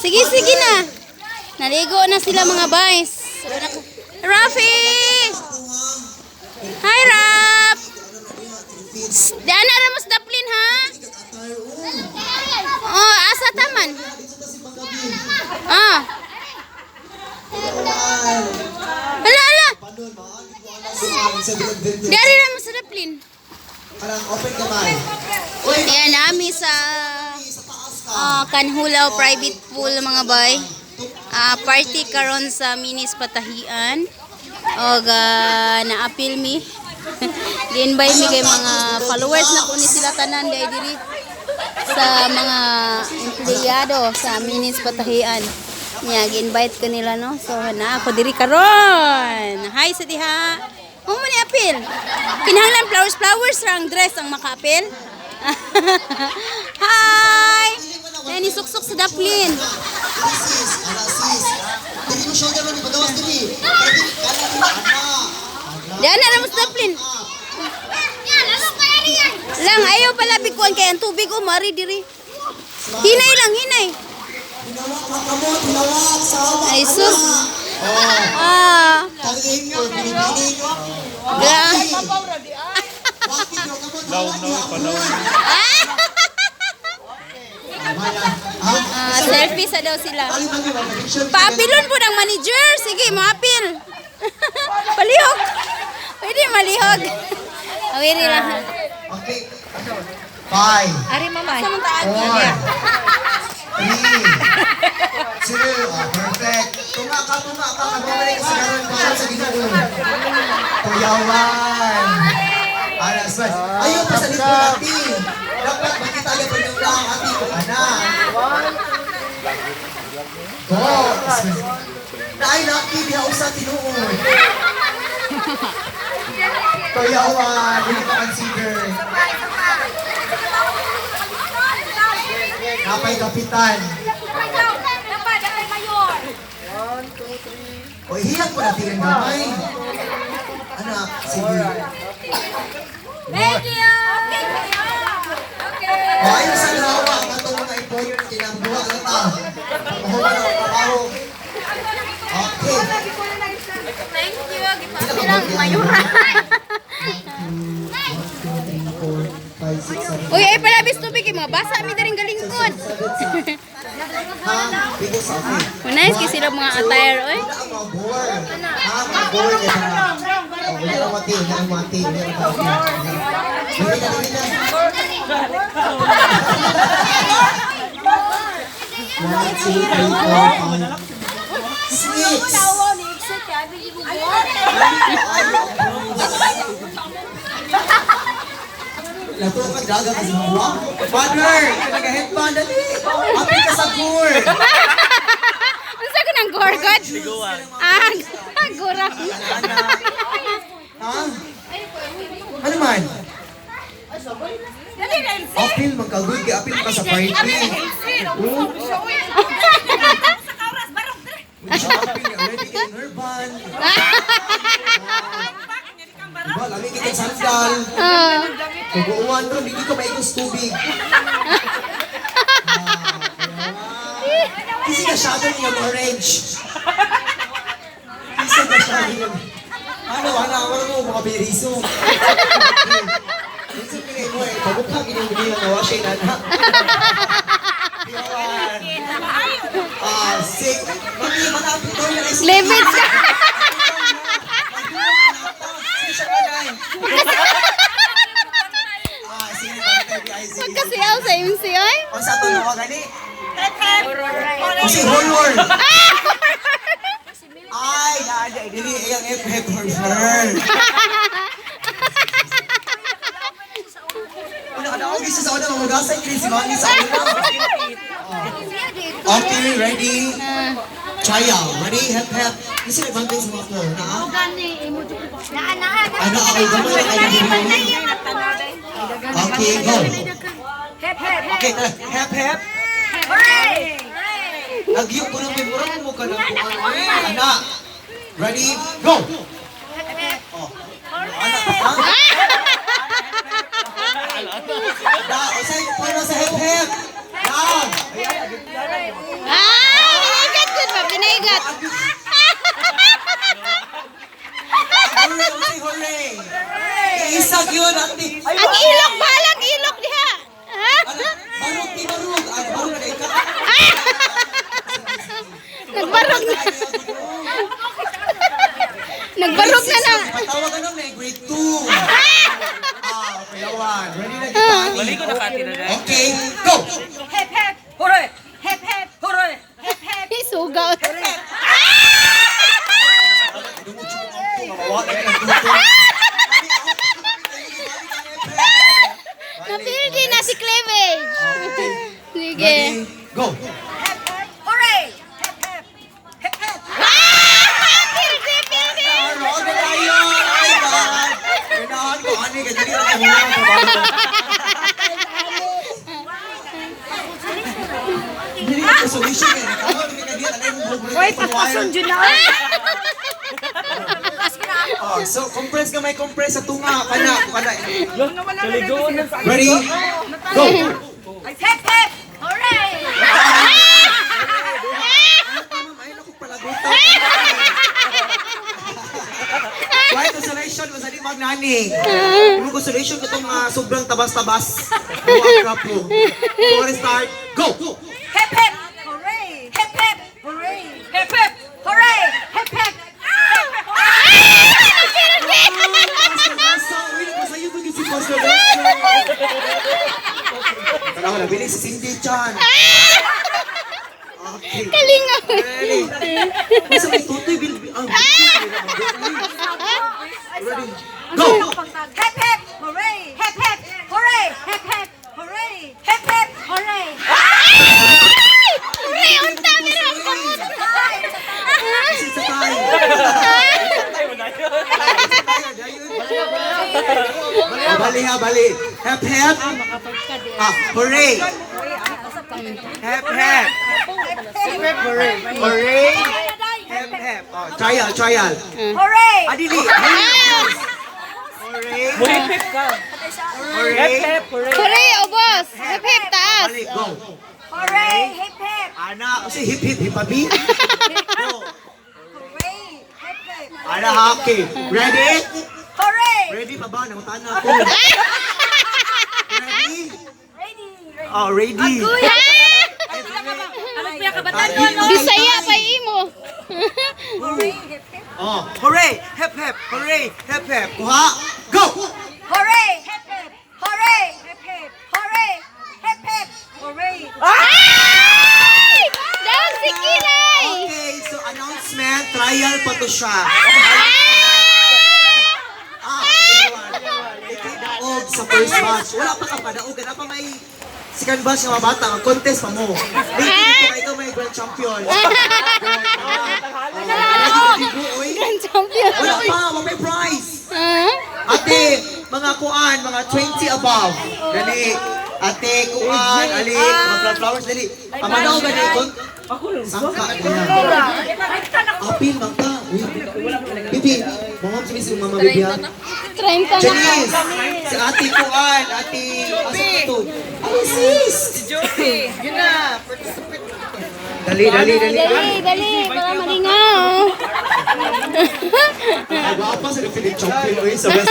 Sige, sige na. Naligo na sila mga boys. Rafi! Hi, Rap! Diyan na rin mo sa daplin, ha? Oh, asa taman. Ah. Hala, hala. Dari na mo sa daplin. Ayan, nami sa Kanhulaw Private Pool, mga boy. Party karon sa Minis Patahian. Og na-appeal mi. Gi-invite mi kay mga followers na kuno sila tanan dai diri sa mga empleyado sa Minis Patahian. Nya gi-invite ko nila, no. So na ako diri karon. Hi sa diha. Mo ni appeal. Kinahanglan flowers rang dress ang maka-appeal. Hi. Nani suksok sa daplin. Diyan na naman sa daplin. Lang, ayaw pala bikuan kaya ang tubig o mari diri. Hinay lang, hinay. Ay sus. Selfie sa daw sila. Paapilon po ng manager. Sige, maapil. Palihog. Pwede malihog. Awiri lang. Okay. 5. Ari mamay. 4. 3. 2. Perfect. Tunga ka. Nagbabalik ka sa karoon ko sa Ginoo. Kuyawan. Alas ba? Ayaw pa sa lipo natin. Dapat makita niya pa yung lang ating ko. Anak. Go. Dahil nakin, diha usa tinuon. Kuyawan. Hindi ka consider. Napay kapitan. Napay mayor. 1, 2, 3. O, hiyag po natin ang gamay. Anak, sige. Thank you. O, ayun sa lawa. Ang atong mga ipon, kinambuha na ta. Mahuwa na trabaho. Okay. Thank you. Gipapil lang mayor. Uy, ay palabis tubig eh, mabasa mi daring galingkod. Unais kasi sila mga attire, oy. Lato ka daga kasi mawa. Father, nag-headband dali. Api ka sa gourd. Unsa ko nang gorgot? Gurang. Ha? Ano man? Apil magkagoy kay apil ka sa party. Oh. Apil already in her band. Diba, lami kita sandal. Tuguan ron, hindi ko maikos tubig. Kasi ka shadow niya orange. Kasi ka shadow. Ano mo mga beriso. Kasi pinay mo eh, pabukha ginigil ang nawa siya na. Sick. Mag-imanapit ko yung Levis ka. Magkasiyaw sa MC, oy. O sa ito na gani? O si Horror. Ay, dili iyang F-F Horror. Ano gusto sa una mamugasay kini si Mami sa una. Okay, ready? Chaya, ready? Hep. Kasi may bantay sa mga floor, na? Ano ako gamay ay naging. Okay, go. Okay, hep. Nagyo ko ng memorang mo ka ng kuwan. Anak, ready? Go! Anak, ha? Usay, para sa hep. Down! Sige. Go! Hooray! Rock the lion! Ay, God! Ganahan ko, ani, ganyan yun ang mga trabaho. Hindi ko solution eh. Tawag ka ganyan, ano yung bubulit Wait, pagpasun dyan na. Oh, so, compress ka may compress sa tunga. Kana. Ready? Go! Hep, hep! Hooray! Ay, naku, palagutan. Why consolation? Masali magnani. Yung consolation ko itong sobrang tabas-tabas. Buwag rap mo. Before start, go! Hep, hep! Hooray! Hep, hep! Hooray! Hep, hep! Hooray! Hep, hep! Tanaw na, bilis si Cindy Chan. Okay. Kalingaw. Ready? Masa may tutoy, ready? Go! Hep, hep! Hooray! Hep, hep! Hooray! Hep, hep! Hooray! Hep, hep! Hooray! Hooray! Unta, meron ko. Kasi sa tayo. Bali ha, bali. Hep, hep. Hooray. Hep, hep. Hooray. Hooray. Hep, hep. Oh, trial. Hooray! Adili. Hooray. Hooray. Hooray, o boss. Hip hip taas. Bali, go. Hooray! Hep, hep! Ana, kasi hip hip, hipabi. Go. Hooray! Hep, hep! Ana, hockey. Ready? Hooray! Ready pa ba? Nakutaan na ako. Ready? Ready! Oh, ready. Ano kaya kabataan mo, no? Bisaya pa imo. Hooray! Hep, hep! Oh, hooray! Hep hep! Hooray! Hep hep! Kuha! Go! Hooray! Hep, hep! Hooray! Hep, hep! Hooray! Hep, hep! Hooray! Ay! Daw si Kiray. Okay, so announcement, trial pa to siya. Ikay daog sa first batch. Wala pa ka pa daog. Wala pa may second batch ng mga bata. Ang contest pa mo. Dito ka ikaw may grand champion. Grand champion. Wala pa, wala may prize. Ah? Ate, mga kuan, mga 20 above. Dali. Ate, kuan, ali, mga flowers, dali. Amanaw gani, sangka niya. Apil, mangka. Bibi, mga si mama bibi ha. 30 na. Janice, si ate kuan, ate, asa ito? Ay, sis. Dali. Dali, para malingaw. Ay, wapa sa Philip champion, oy, sa West.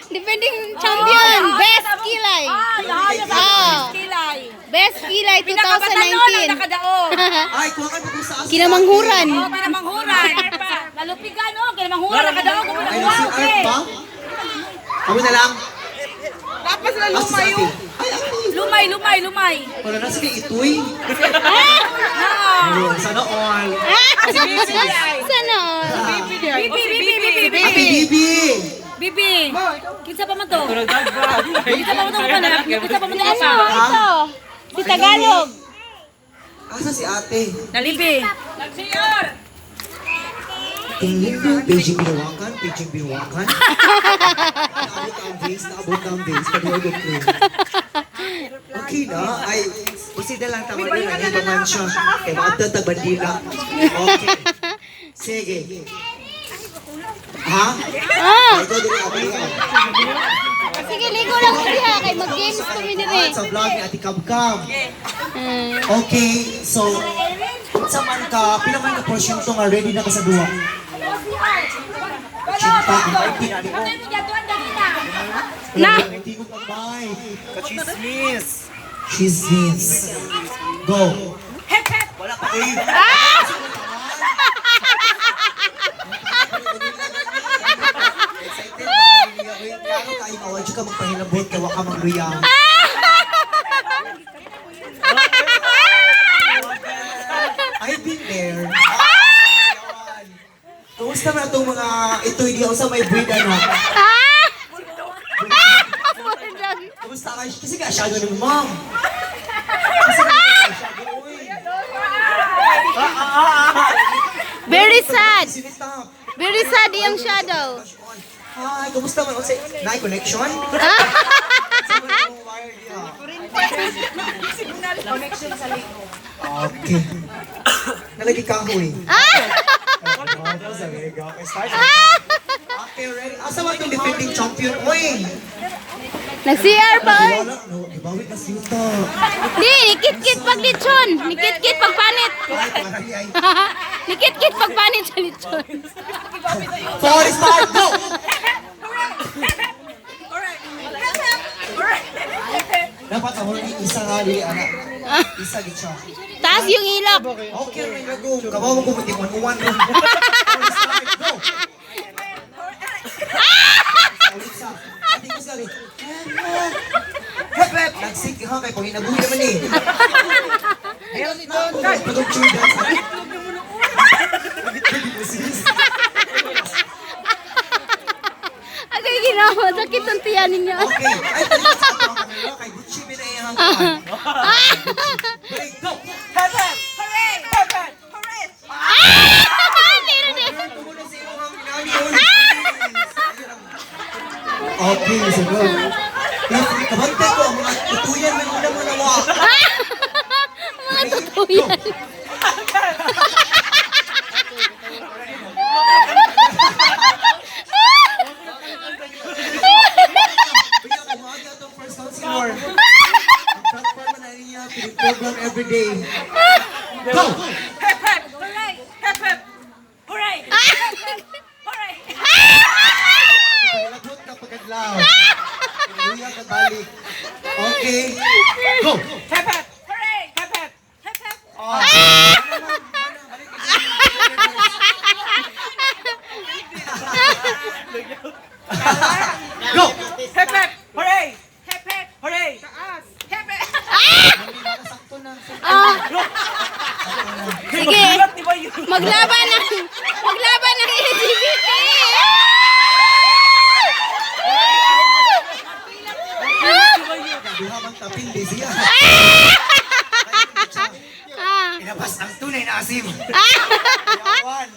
Defending champion, best kilay. Ah. Kilay! Best kilay Pinakabataan 2019. nakadaog! Ay, kuha ka po sa asa. Kinamanghuran. Oh, kinamanghuran! Nalupigan, oh! Kinamanghuran, nakadaog! Ay, si Art pa? Kami na lang. Tapos na Asa sa ate? Ay, ate. Lumay! Wala na, sige, ituy. Ah! Sana all. Sana. Bibi! Ate Bibi. Bibi! Kinsa pa man to? Kinsa pa man to kapanak? Kinsa pa man to Ano kapanak? ito? Si Tagalog. Asa si ate? Nalibi! Tingin ko, paging binuwakan. Naabot ang base, pag-iagod ko. Okay na, ay, usida lang tama rin, naging man siya. Kaya makatagtag bandila. Okay. Sige. Ha? Ah, Ay, ito, dili ako yan. sige, ligo lang siya. Kay mag-games kami din eh. Sa vlog ni Ate Kabkab. Ah. Okay, so, sa man ka, pinaman na portion to nga ready na ka sa duwa. Chinta, ang party na ko. Na. Hindi ko pambay. Chismis. Chismis. Go. Wala pa eh. Excited ba? Klaro kayo, kawadyo ka magpahilabot, kawa ka magriyang. I've been there. Kumusta na itong mga ito hindi ako sa may breed ano? Kumusta ka? Kasi ka shadow ni mom. Kasi ka sad. Sinita. Very sad yung shadow. Hi, kumusta man? Unsay nay connection? Ah! Sa mga wire niya. Connection sa liko. Okay. Nalagi kahoy. Ah! Okay, ready? Asa man itong defending champion? Uy! Nag-CR pa, oy. Wala, no, ibawit na siyuta. Di, nikit-kit pag lechon. Nikit-kit pag panit. Ay, parali ay. Nikit-kit pag panit sa lechon. Sorry, start, go! Alright. Alright. Dapat ako rin isa nga dili, anak. Isa gid siya. Taas yung ilap. Okay, may lago. Kabaw mo kumuti, one-on-one. Sorry, start, go! Ulit sa. Ati ko sali. Hep, hep. Nagsik ha, kay kung hinabuhi naman eh. Meron ito. Production dance. Agay ginawa. Sakit ang tiyan ninyo. Okay. Ay, tayo sa ako ang kamera. Kay Gucci binayahang kuhan. Break, go! Hep hep. Hooray. Hep hep. Hooray. Meron din. Tumulo sa iyong mga minami, ulit. Okay, sige. Kabantay ko ang mga tutuyan ng una mo nawa. Mga tutuyan. Kaya kumaga itong first counselor. Ang transfer man na niya, pinag-program everyday. Go! Hep hep. Hooray. Hep hep. Hooray. Hooray. Lagot ka pagkadlaw. Luya ka balik. Okay. Go! Hep hep. Hooray. Hep hep. Hep hep. Go! Hep hep. Hooray. Hep hep. Hooray. Taas. Hep hep. Ah. Sige. Maglaban ng LGBT. Duhamang taping di siya. Ah. Inabas ang tunay na asim. Yawan.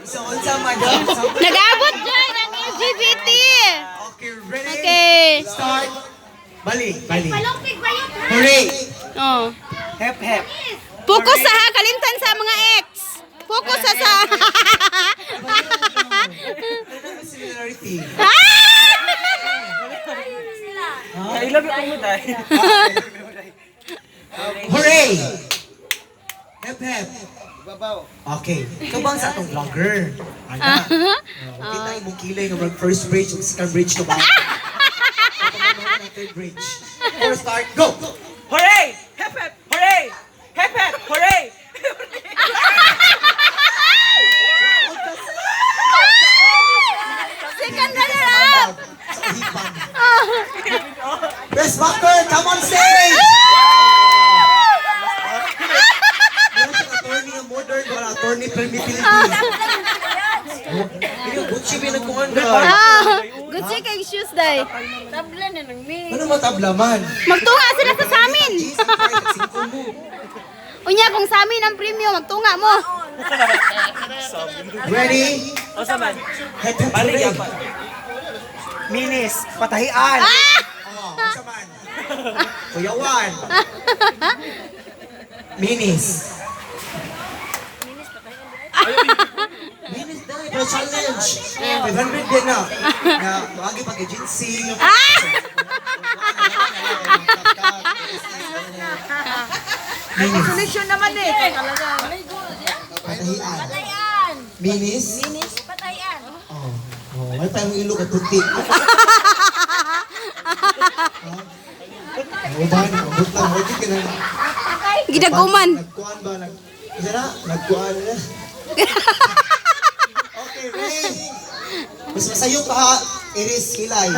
So, unsa madam? Nag-abot dyan ang LGBT. Okay, ready? Okay. Start. Bali. Hooray! Oh. Hep, hep. Focus sa kalimtan sa mga ex. Focus sa Similarity. Kailan mo mo dahil? Hooray! Hep, hep. Okay. Ikaw ba ang sa atong vlogger? Ana. Kita imong kilay nga first bridge ug second bridge ka ba? Third bridge. First start, go! Hooray! Hep hep! Hooray! Hep hep! Hooray! second runner-up. Sa hipan. Best backer, come on stage! Wala siyang attorney nga modern, wala attorney permittivity. Hindi, Gucci binagkuhan ka. Good siya kay shoes day. Tabla na ng me. Ano matablaman? Magtunga sila sa amin. Jesus Christ, singko mo. Unya kung sa amin ang premium, magtunga mo. Ready? O saman? Head to hooray. Minis, patahian. Oh, isa man. Kuyawan. Minis. Minis na, ito challenge. 500 din na. Na, magi pag-agency. Minis. Solution naman eh. Patahian. Minis. Patayan. Oh, oh, may tayong ilog at puti. Uban, abot lang, huwag ka na. Gidaguman. Nagkuhan ba? Isa na? Nagkuhan na. Okay, ready? Mas masayo pa ha, Iris Hilay.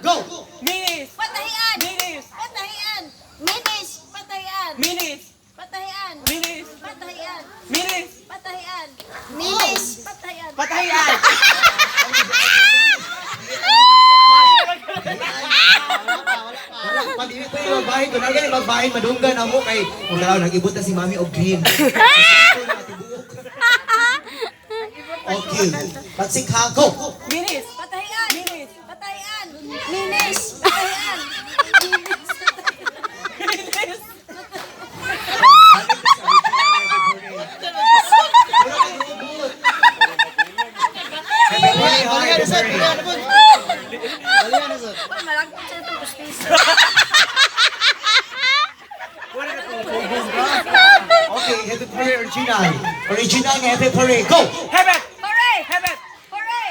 Go! Minis! Patahian! Minis! Patahian! Minis! Patahian! Minis! Patahian! Minis! Patahian! Minis! Patahian! Minis! Patahian! Patahian! Pag-ibig pa yung magbahin ko. Nagani magbahin, madunggan ako kay... Kung nalaw, nag-ibot na si Mami og green. Okay. Batsik ha, go! Minis. Patayan. Minis. Patayan. Minis. Patayan. Minis. Malagpot siya itong pustiso. Okay, happy parade original. Original nga happy parade, go! Hebet. Hooray! Hebet. Hooray!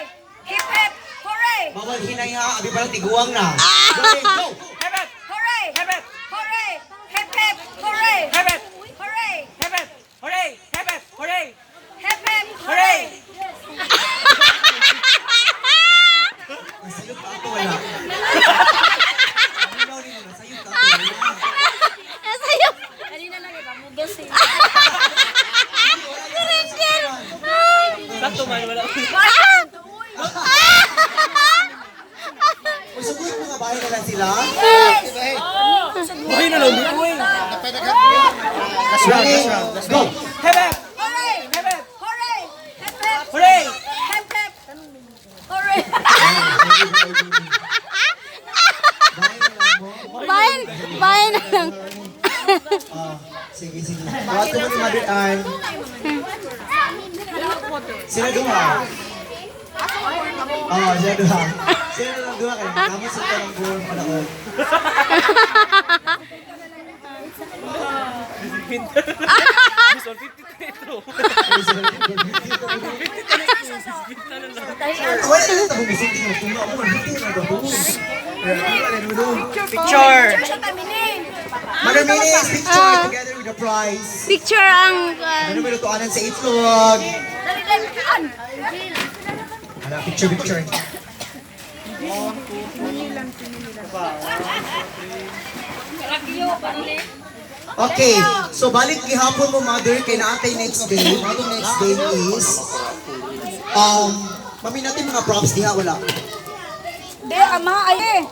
Hip hip! Hooray! Bawal hinay ha, abi parang tiguang na. Go! Hebet. Hooray! Hebet. Hooray! Hip hip! Hooray! Hebet. Hooray! Hebet. Hooray. Hebet. Hooray. Hip hip! Hooray. Nasayop ka ako, wala. Ano daw rin mo, nasayop ka ako, wala. Nasa'yo. Kanina lang iba, mugas eh. Sakto man, wala. Uy, sugot mga bahay na lang sila. Buhay na lang, buhay. Ready? Go! Hebet. Hooray! Hebet. Hooray! Hip hip! Hooray. Hip hip! Hooray! Bayan na lang. Sige, sige. Bawat ko mo ni Mother Ann. Sila duha. Sila duha. Sila lang duha kayo. Kamu sa talang buwan pa na ko. Bison 53 ito. Wala na ito bumisin din mo. Kung ako, hindi na ito. Picture. Siya kami ni! Mother Minis, picture together with the prize. Picture ang... Ano may lutuanan sa itlog? Dali, dali, kaan! Ano, picture. Okay, so balik gihapon mo, mother, kay naatay next day. Atong next day is, mami natin mga props diha, wala. Hindi, ama, ay.